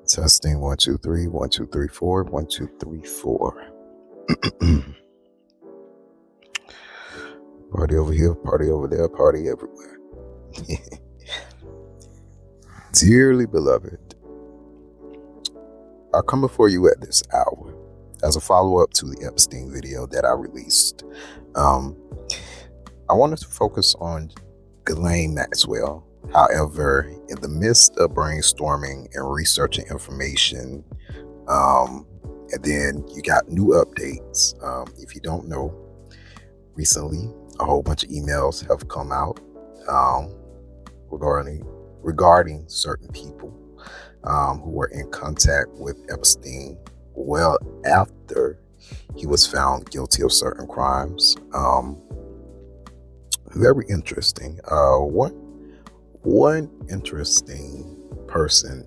Testing 1 2 3 1 2 3 4 1 2 3 4. Party over here, party over there, party everywhere. Dearly beloved, I come before you at this hour as a follow-up to the Epstein video that I released. I wanted to focus on Ghislaine Maxwell. However, in the midst of brainstorming and researching information, and then you got new updates. If you don't know, recently a whole bunch of emails have come out regarding certain people who were in contact with Epstein well after he was found guilty of certain crimes. Very interesting. One interesting person,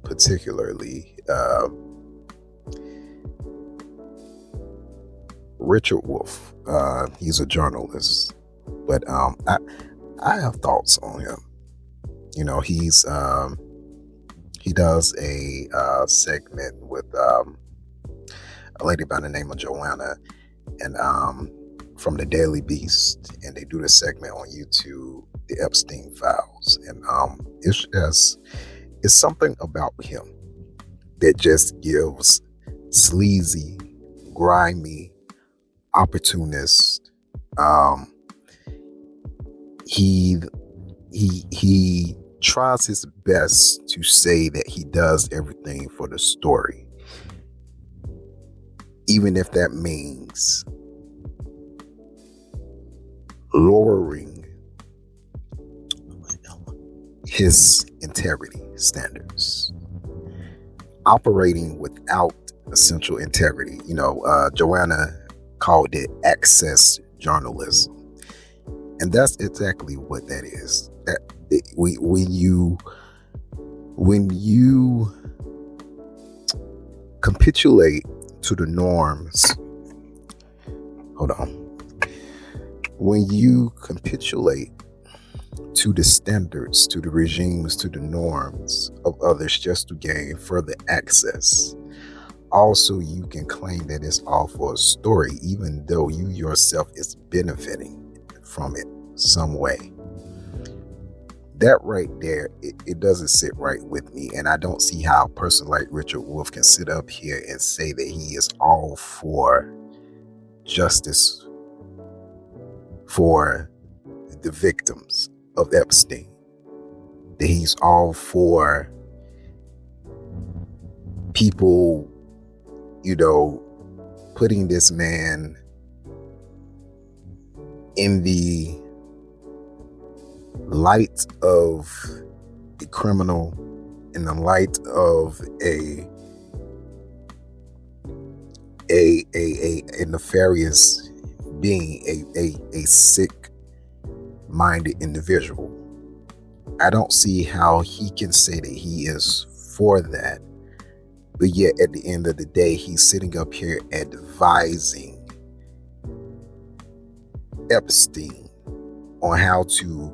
particularly Richard Wolff. He's a journalist, but I have thoughts on him. You know, he does a segment with a lady by the name of Joanna, and from the Daily Beast, and they do the segment on YouTube, the Epstein Files, and it's something about him that just gives sleazy, grimy, opportunist. He tries his best to say that he does everything for the story, even if that means lowering his integrity standards, operating without essential integrity. You know, Joanna called it access journalism, and that's exactly what that is. When you capitulate to the norms, when you capitulate to the standards, to the regimes, to the norms of others just to gain further access, also you can claim that it's all for a story, even though you yourself is benefiting from it some way. That right there, it doesn't sit right with me, and I don't see how a person like Richard Wolff can sit up here and say that he is all for justice for the victims of Epstein, that he's all for people, you know, putting this man in the light of a criminal, in the light of a nefarious being, a sick-minded individual. I don't see how he can say that he is for that, but yet at the end of the day, he's sitting up here advising Epstein on how to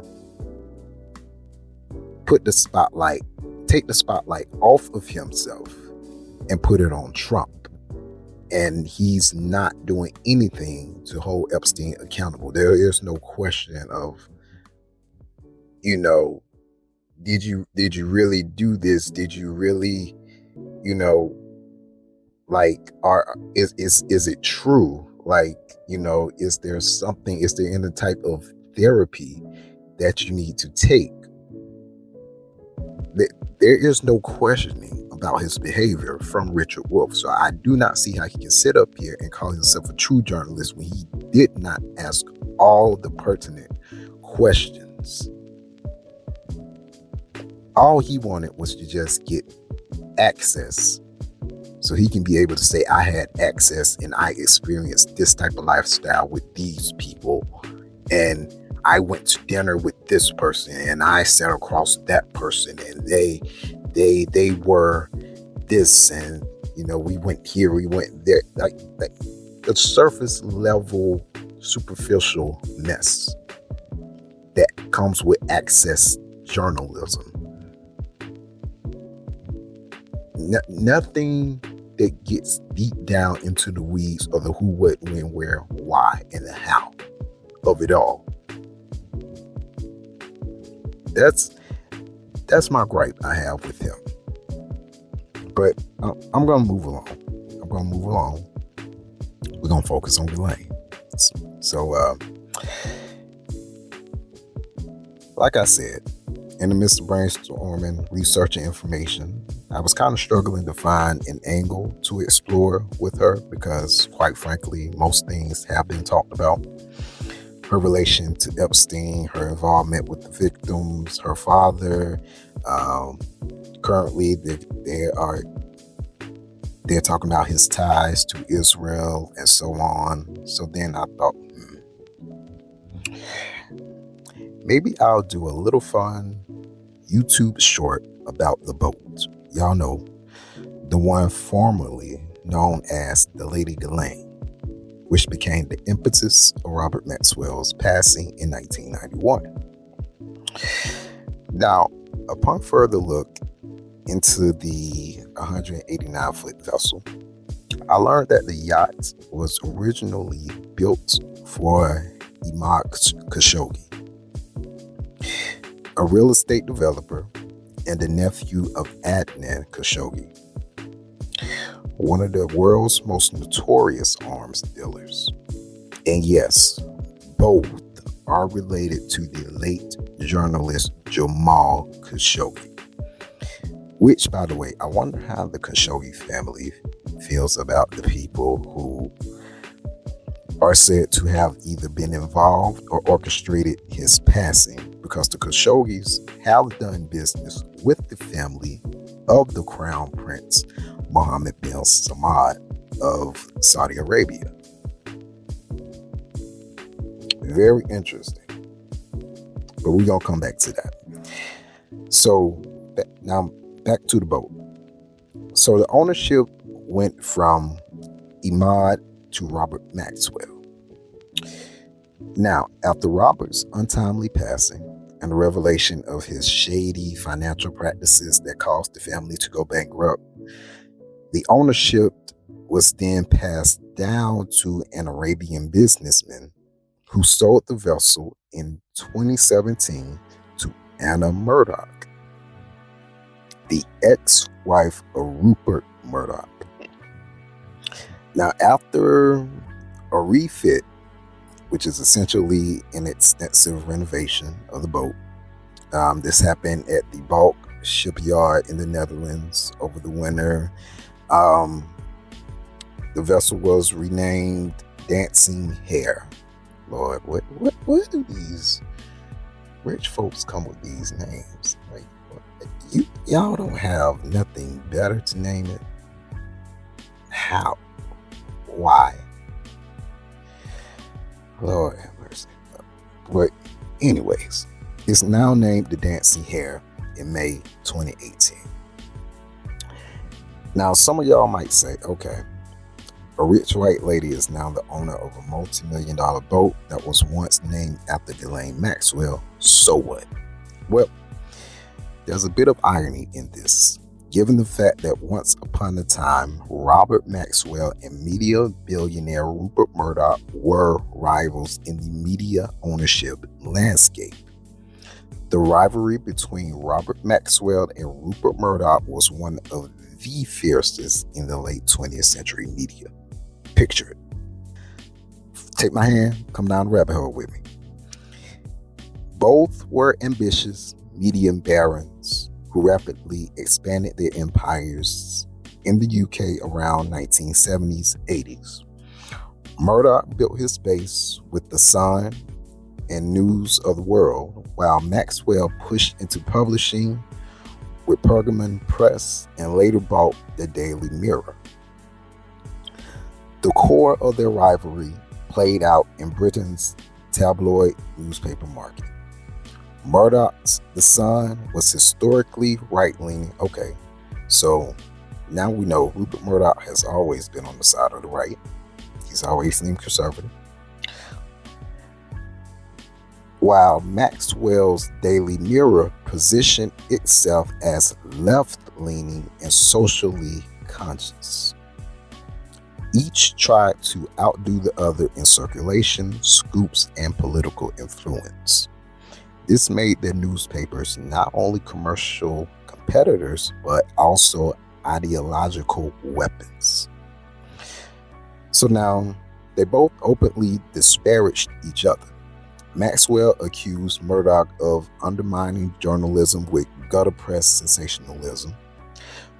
take the spotlight off of himself and put it on Trump. And he's not doing anything to hold Epstein accountable. There is no question of, you know, did you really do this? Did you really, you know, like, is it true? Like, you know, is there any type of therapy that you need to take? There is no questioning about his behavior from Richard Wolff. So I do not see how he can sit up here and call himself a true journalist when he did not ask all the pertinent questions. All he wanted was to just get access, so he can be able to say, I had access and I experienced this type of lifestyle with these people, and I went to dinner with this person, and I sat across that person, and they were this, and, you know, we went here, we went there, like the surface level, superficial mess that comes with access journalism. Nothing that gets deep down into the weeds of the who, what, when, where, why, and the how of it all. That's my gripe I have with him. But I'm gonna move along. We're gonna focus on Ghislaine. So, like I said, in the midst of brainstorming, researching information, I was kind of struggling to find an angle to explore with her because, quite frankly, most things have been talked about. Her relation to Epstein, her involvement with the victims, her father. Currently, they're talking about his ties to Israel and so on. So then I thought, maybe I'll do a little fun YouTube short about the boat. Y'all know, the one formerly known as the Lady Ghislaine, which became the impetus of Robert Maxwell's passing in 1991. Now, upon further look into the 189-foot vessel, I learned that the yacht was originally built for Imad Khashoggi, a real estate developer and the nephew of Adnan Khashoggi, one of the world's most notorious arms dealers. And yes, both are related to the late journalist Jamal Khashoggi, which, by the way, I wonder how the Khashoggi family feels about the people who are said to have either been involved or orchestrated his passing, because the Khashoggis have done business with the family of the Crown Prince Mohammed bin Salman of Saudi Arabia. Very interesting. But we're going to come back to that. So now back to the boat. So the ownership went from Imad to Robert Maxwell. Now, after Robert's untimely passing and the revelation of his shady financial practices that caused the family to go bankrupt, the ownership was then passed down to an Arabian businessman who sold the vessel in 2017 to Anna Murdoch, the ex-wife of Rupert Murdoch. Now, after a refit, which is essentially an extensive renovation of the boat, this happened at the Bulk shipyard in the Netherlands over the winter. The vessel was renamed Dancing Hare. Lord, what do these rich folks come with these names? Like, y'all don't have nothing better to name it? How? Why? Lord have mercy. But anyways, it's now named the Dancing Hare in May 2018. Now, some of y'all might say, okay, a rich white lady is now the owner of a multi-million-dollar boat that was once named after Ghislaine Maxwell. So what? Well, there's a bit of irony in this, given the fact that once upon a time, Robert Maxwell and media billionaire Rupert Murdoch were rivals in the media ownership landscape. The rivalry between Robert Maxwell and Rupert Murdoch was one of the fiercest in the late 20th century media. Picture it. Take my hand, come down the rabbit hole with me. Both were ambitious media barons who rapidly expanded their empires in the UK around 1970s, 80s. Murdoch built his base with The Sun and News of the World, while Maxwell pushed into publishing with Pergamon Press and later bought the Daily Mirror. The core of their rivalry played out in Britain's tabloid newspaper market. Murdoch's The Sun was historically right-leaning. Okay, so now we know Rupert Murdoch has always been on the side of the right. He's always seemed conservative. While Maxwell's Daily Mirror positioned itself as left left-leaning, and socially conscious. Each tried to outdo the other in circulation, scoops, and political influence. This made their newspapers not only commercial competitors, but also ideological weapons. So now, they both openly disparaged each other. Maxwell accused Murdoch of undermining journalism with gutter press sensationalism,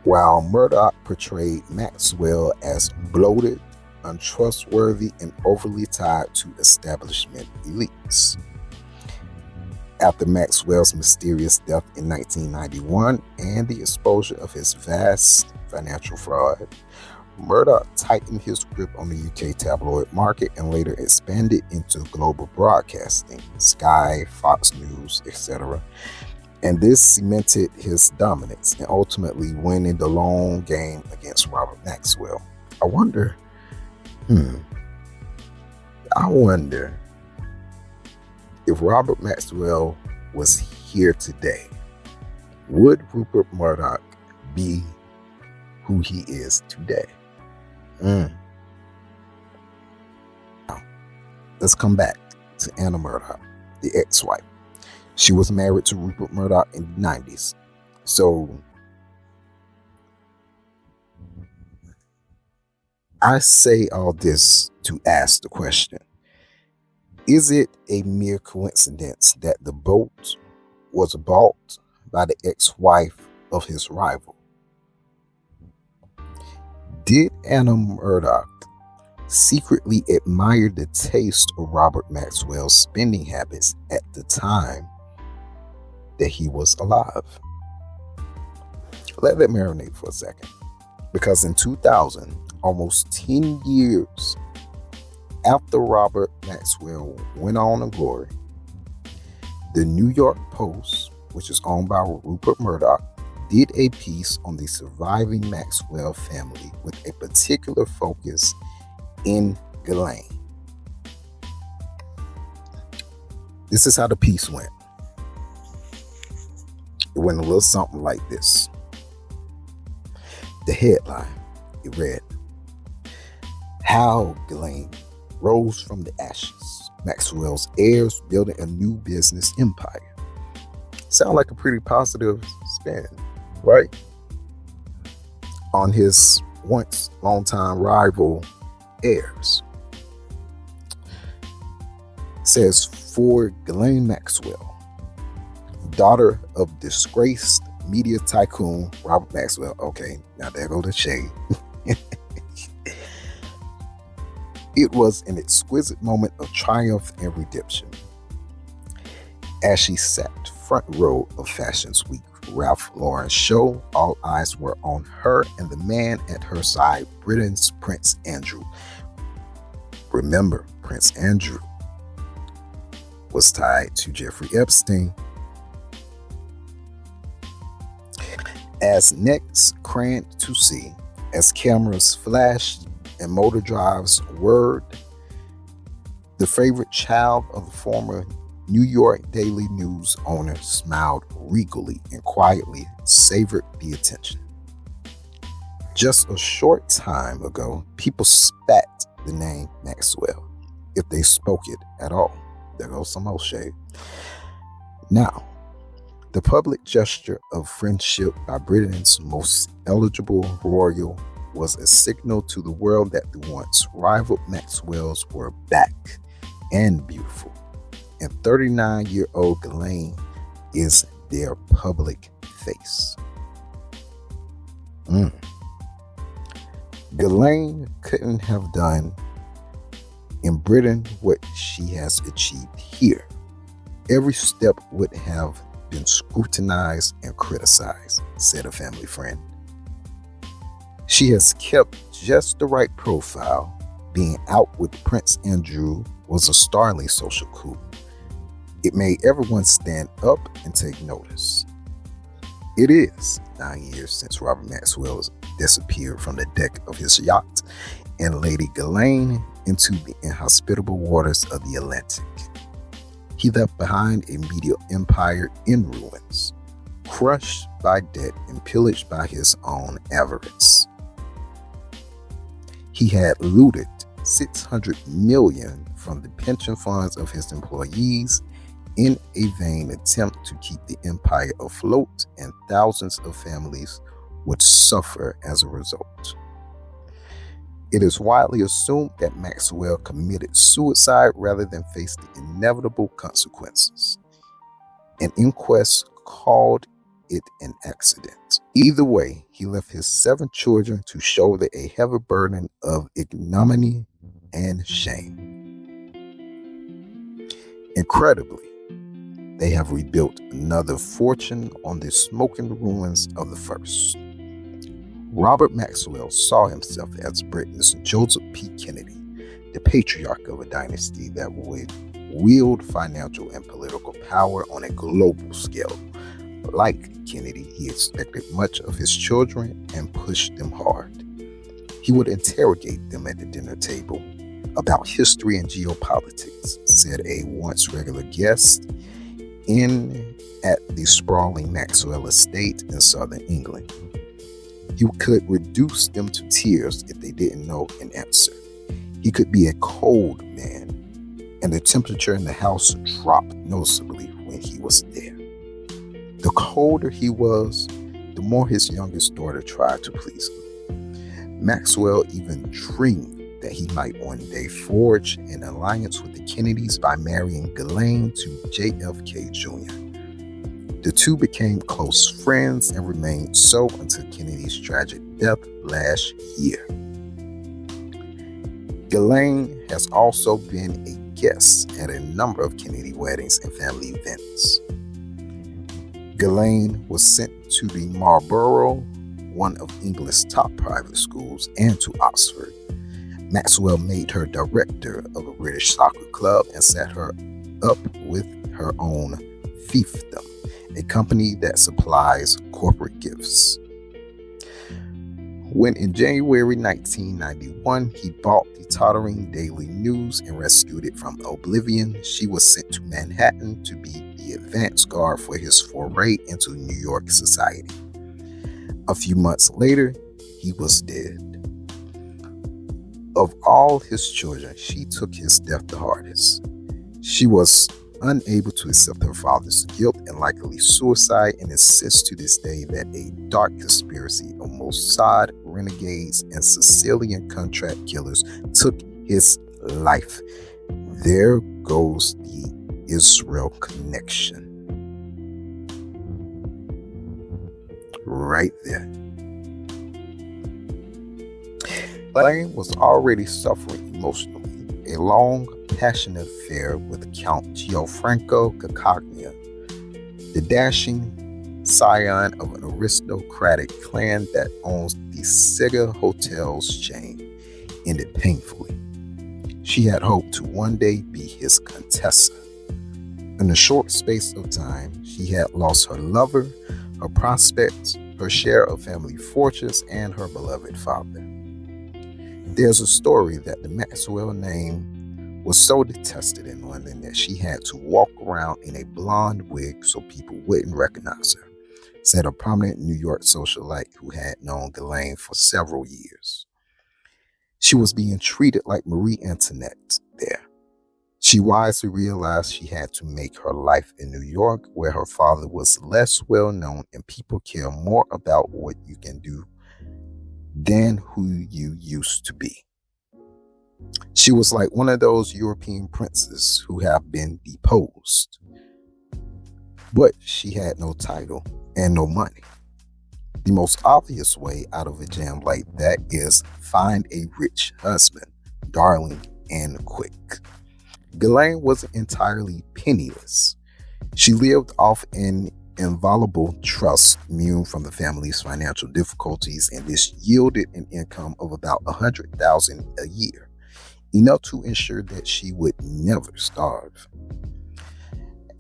while Murdoch portrayed Maxwell as bloated, untrustworthy, and overly tied to establishment elites. After Maxwell's mysterious death in 1991 and the exposure of his vast financial fraud, Murdoch tightened his grip on the UK tabloid market and later expanded into global broadcasting, Sky, Fox News, etc. And this cemented his dominance and ultimately winning the long game against Robert Maxwell. I wonder if Robert Maxwell was here today, would Rupert Murdoch be who he is today? Now, let's come back to Anna Murdoch, the ex-wife. She was married to Rupert Murdoch in the 90s. So I say all this to ask the question, is it a mere coincidence that the boat was bought by the ex-wife of his rival? Did Anna Murdoch secretly admire the taste of Robert Maxwell's spending habits at the time that he was alive? Let that marinate for a second. Because in 2000, almost 10 years after Robert Maxwell went on to glory, the New York Post, which is owned by Rupert Murdoch, did a piece on the surviving Maxwell family with a particular focus in Ghislaine. This is how the piece went. It went a little something like this. The headline, it read, "How Ghislaine Rose from the Ashes. Maxwell's heirs building a new business empire." Sound like a pretty positive spin, right? On his once longtime rival heirs. It says, for Ghislaine Maxwell, daughter of disgraced media tycoon Robert Maxwell. Okay, now there go the shade. It was an exquisite moment of triumph and redemption. As she sat front row of Fashion Week Ralph Lauren's show, all eyes were on her and the man at her side, Britain's Prince Andrew. Remember, Prince Andrew was tied to Jeffrey Epstein. As necks craned to see, as cameras flashed and motor drives whirred, the favorite child of the former New York Daily News owner smiled regally and quietly savored the attention. Just a short time ago, people spat the name Maxwell, if they spoke it at all. There goes some old shade. Now, the public gesture of friendship by Britain's most eligible royal was a signal to the world that the once rival Maxwells were back and beautiful. And 39-year-old Ghislaine is their public face. Ghislaine couldn't have done in Britain what she has achieved here. Every step would have been scrutinized and criticized, said a family friend. She has kept just the right profile. Being out with Prince Andrew was a startling social coup. It made everyone stand up and take notice. It is 9 years since Robert Maxwell disappeared from the deck of his yacht and Lady Ghislaine into the inhospitable waters of the Atlantic. He left behind a media empire in ruins. crushed by debt and pillaged by his own avarice. He had looted $600 million from the pension funds of his employees in a vain attempt to keep the empire afloat, and thousands of families would suffer as a result. It is widely assumed that Maxwell committed suicide rather than face the inevitable consequences. An inquest called it an accident. Either way, he left his 7 children to shoulder a heavy burden of ignominy and shame. Incredibly, they have rebuilt another fortune on the smoking ruins of the first. Robert Maxwell saw himself as Britain's Joseph P. Kennedy, the patriarch of a dynasty that would wield financial and political power on a global scale. Like Kennedy, he expected much of his children and pushed them hard. He would interrogate them at the dinner table about history and geopolitics, said a once regular guest at the sprawling Maxwell estate in southern England. He could reduce them to tears if they didn't know an answer. He could be a cold man, and the temperature in the house dropped noticeably when he was there. The colder he was, the more his youngest daughter tried to please him. Maxwell even dreamed that he might one day forge an alliance with the Kennedys by marrying Ghislaine to JFK Jr. The two became close friends and remained so until Kennedy's tragic death last year. Ghislaine has also been a guest at a number of Kennedy weddings and family events. Ghislaine was sent to the Marlborough, one of England's top private schools, and to Oxford. Maxwell made her director of a British soccer club and set her up with her own fiefdom, a company that supplies corporate gifts. When in January 1991, he bought the tottering Daily News and rescued it from oblivion, she was sent to Manhattan to be the advance guard for his foray into New York society. A few months later, he was dead. Of all his children, she took his death the hardest. She was unable to accept her father's guilt and likely suicide, and insists to this day that a dark conspiracy of Mossad renegades and Sicilian contract killers took his life. There goes the Israel connection. Right there. Ghislaine was already suffering emotionally. A long, passionate affair with Count Gianfranco Caccagna, the dashing scion of an aristocratic clan that owns the Sega Hotels chain, ended painfully. She had hoped to one day be his Contessa. In a short space of time, she had lost her lover, her prospects, her share of family fortunes, and her beloved father. There's a story that the Maxwell name was so detested in London that she had to walk around in a blonde wig so people wouldn't recognize her, said a prominent New York socialite who had known Ghislaine for several years. She was being treated like Marie Antoinette there. She wisely realized she had to make her life in New York, where her father was less well known and people care more about what you can do than who you used to be. She was like one of those European princes who have been deposed. But she had no title and no money. The most obvious way out of a jam like that is find a rich husband, darling and quick. Ghislaine wasn't entirely penniless. She lived off an inviolable trust immune from the family's financial difficulties, and this yielded an income of about $100,000 a year, enough to ensure that she would never starve.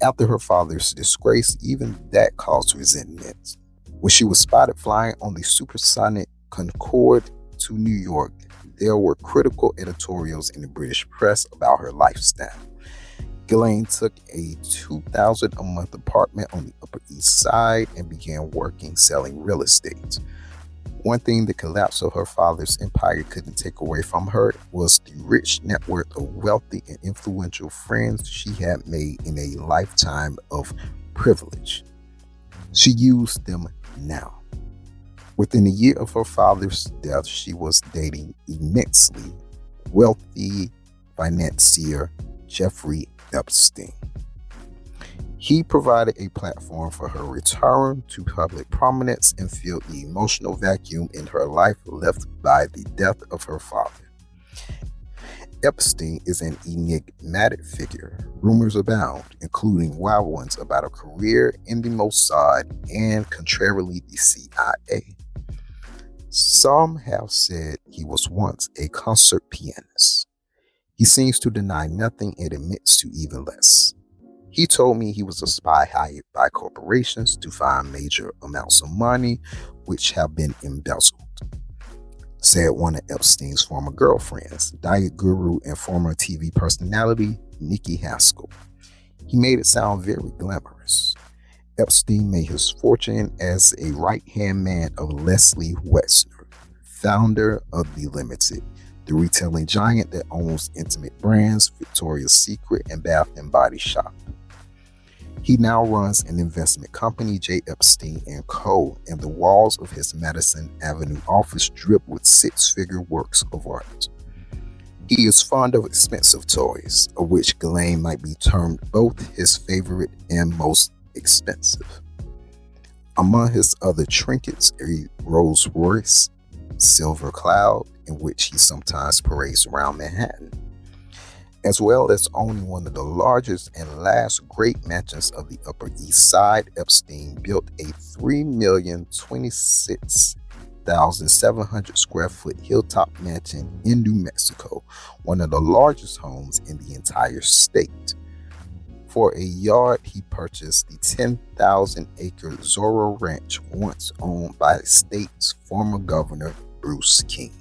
After her father's disgrace, even that caused resentment. When she was spotted flying on the supersonic Concorde to New York, there were critical editorials in the British press about her lifestyle. Ghislaine took a $2,000 a month apartment on the Upper East Side and began working selling real estate. One thing the collapse of her father's empire couldn't take away from her was the rich network of wealthy and influential friends she had made in a lifetime of privilege. She used them now. Within a year of her father's death, she was dating immensely wealthy financier Jeffrey Epstein. He provided a platform for her return to public prominence and filled the emotional vacuum in her life left by the death of her father. Epstein is an enigmatic figure. Rumors abound, including wild ones about a career in the Mossad and, contrarily, the CIA. Some have said he was once a concert pianist. He seems to deny nothing and admits to even less. He told me he was a spy hired by corporations to find major amounts of money which have been embezzled, said one of Epstein's former girlfriends, diet guru and former TV personality Nikki Haskell. He made it sound very glamorous. Epstein made his fortune as a right-hand man of Leslie Wexner, founder of The Limited, the retailing giant that owns intimate brands Victoria's Secret and Bath & Body Shop. He now runs an investment company, J. Epstein & Co., and the walls of his Madison Avenue office drip with six-figure works of art. He is fond of expensive toys, of which Ghislaine might be termed both his favorite and most expensive. Among his other trinkets, a Rolls Royce Silver Cloud, in which he sometimes parades around Manhattan. As well as owning one of the largest and last great mansions of the Upper East Side, Epstein built a 3,026,700 square foot hilltop mansion in New Mexico, one of the largest homes in the entire state. For a yard, he purchased the 10,000-acre Zorro Ranch, once owned by the state's former governor, Bruce King.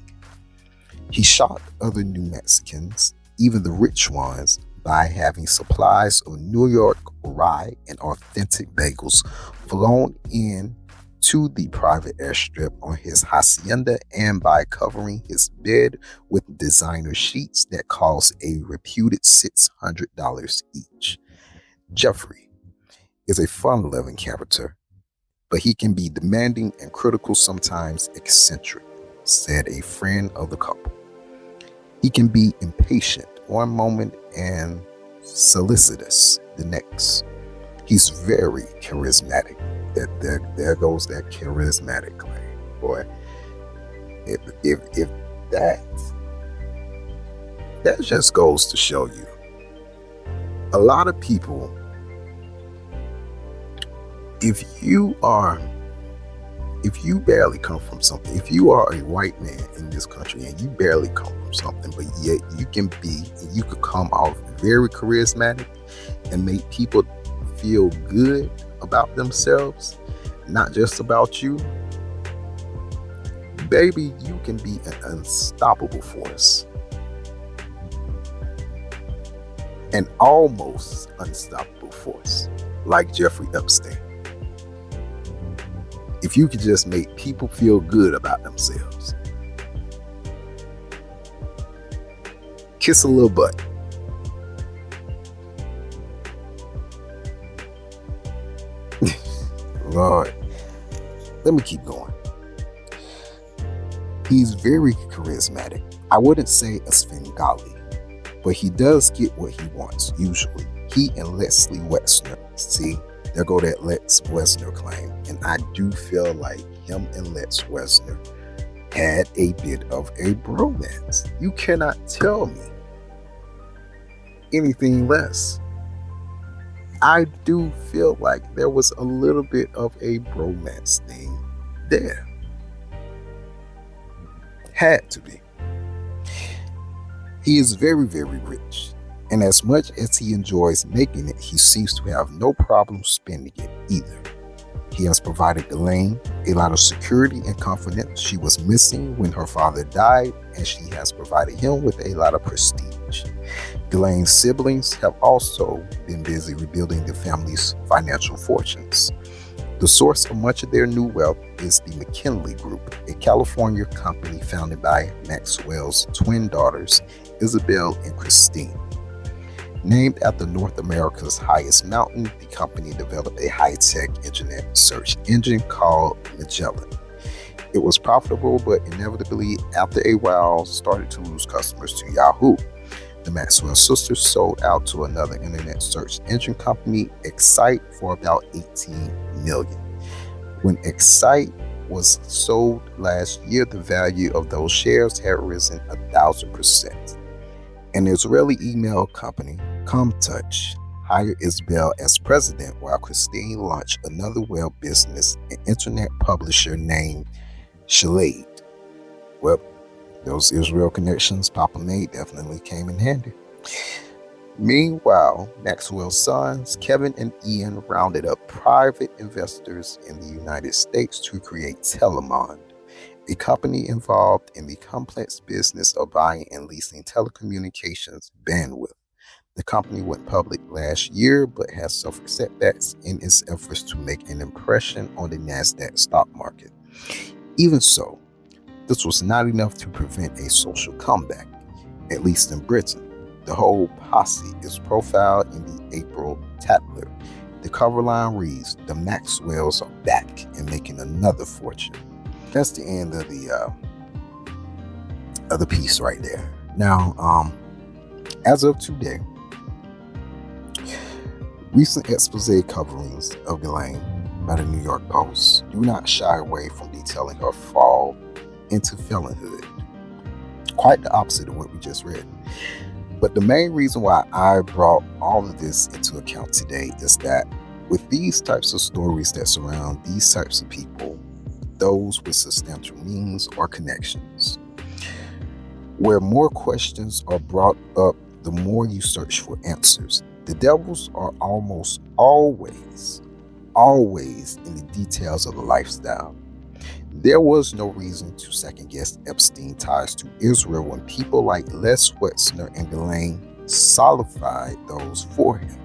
He shocked other New Mexicans, even the rich ones, by having supplies of New York rye and authentic bagels flown in to the private airstrip on his hacienda, and by covering his bed with designer sheets that cost a reputed $600 each. Jeffrey is a fun-loving character, but he can be demanding and critical, sometimes eccentric, said a friend of the couple. He can be impatient one moment and solicitous the next. He's very charismatic. There goes that charismatic claim, boy. If that just goes to show you, a lot of people, if you barely come from something, if you are a white man in this country and you barely come from something, but yet you could come off very charismatic and make people feel good about themselves, not just about you, baby, you can be an unstoppable force. An almost unstoppable force, like Jeffrey Epstein. If you could just make people feel good about themselves. Kiss a little butt. Lord, let me keep going. He's very charismatic. I wouldn't say a Svengali, but he does get what he wants, usually. He and Leslie Wexner, see, there go that Lex Wexner claim. And I do feel like him and Lex Wexner had a bit of a bromance. You cannot tell me anything less. I do feel like there was a little bit of a bromance thing there. Had to be. He is very, very rich. And as much as he enjoys making it, he seems to have no problem spending it either. He has provided Ghislaine a lot of security and confidence she was missing when her father died, and she has provided him with a lot of prestige. Ghislaine's siblings have also been busy rebuilding the family's financial fortunes. The source of much of their new wealth is the McKinley Group, a California company founded by Maxwell's twin daughters, Isabel and Christine. Named after North America's highest mountain, the company developed a high-tech internet search engine called Magellan. It was profitable, but inevitably, after a while, started to lose customers to Yahoo. The Maxwell sisters sold out to another internet search engine company, Excite, for about $18 million. When Excite was sold last year, the value of those shares had risen 1,000%. An Israeli email company, ComTouch, hired Isabel as president, while Christine launched another web business, an internet publisher named Shalade. Well, those Israel connections Papa made definitely came in handy. Meanwhile, Maxwell's sons, Kevin and Ian, rounded up private investors in the United States to create Telemond, a company involved in the complex business of buying and leasing telecommunications bandwidth. The company went public last year, but has suffered setbacks in its efforts to make an impression on the NASDAQ stock market. Even so, this was not enough to prevent a social comeback, at least in Britain. The whole posse is profiled in the April Tatler. The cover line reads, "The Maxwells are back and making another fortune." That's the end of the piece right there. Now, as of today, recent expose coverings of Ghislaine by the New York Post do not shy away from detailing her fall into felonhood. Quite the opposite of what we just read. But the main reason why I brought all of this into account today is that with these types of stories that surround these types of people, those with substantial means or connections, where more questions are brought up, the more you search for answers. The devils are almost always in the details of the lifestyle. There was no reason to second-guess Epstein ties to Israel when people like Les Wexner and Ghislaine solidified those for him.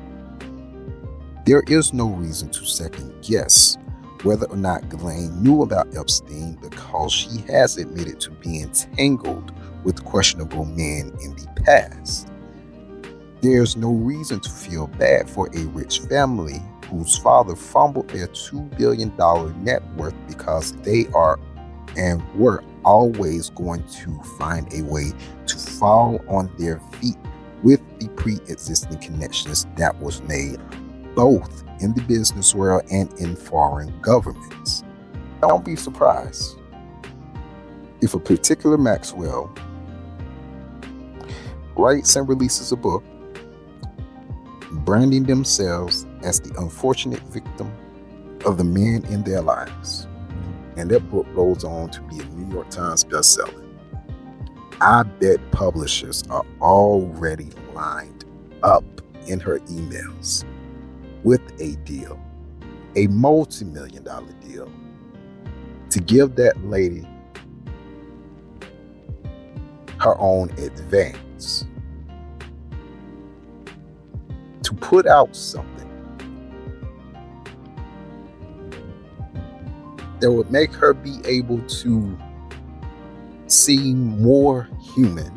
There is no reason to second-guess whether or not Ghislaine knew about Epstein, because she has admitted to being tangled with questionable men in the past. There's no reason to feel bad for a rich family whose father fumbled their $2 billion net worth, because they are and were always going to find a way to fall on their feet with the pre-existing connections that was made both in the business world and in foreign governments. Don't be surprised if a particular Maxwell writes and releases a book branding themselves as the unfortunate victim of the men in their lives, and that book goes on to be a New York Times bestseller. I bet publishers are already lined up in her emails with a deal, a multi-million-dollar deal, to give that lady her own advance, to put out something that would make her be able to seem more human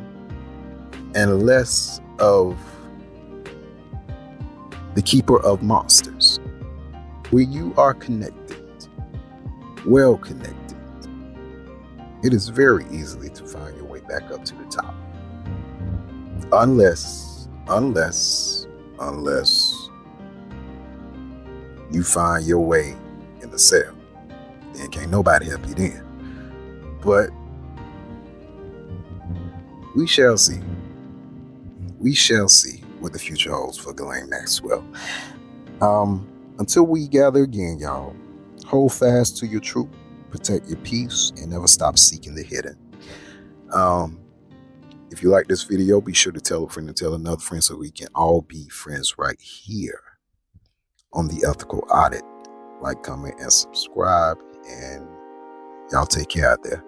and less of the keeper of monsters. Where you are connected, well connected, it is very easily to find your way back up to the top. Unless you find your way in the cell. Then can't nobody help you then. But we shall see. We shall see what the future holds for Ghislaine Maxwell. Until we gather again, y'all, hold fast to your truth, protect your peace, and never stop seeking the hidden. If you like this video, be sure to tell a friend and tell another friend so we can all be friends right here on The Ethical Audit. Like, comment, and subscribe, and y'all take care out there.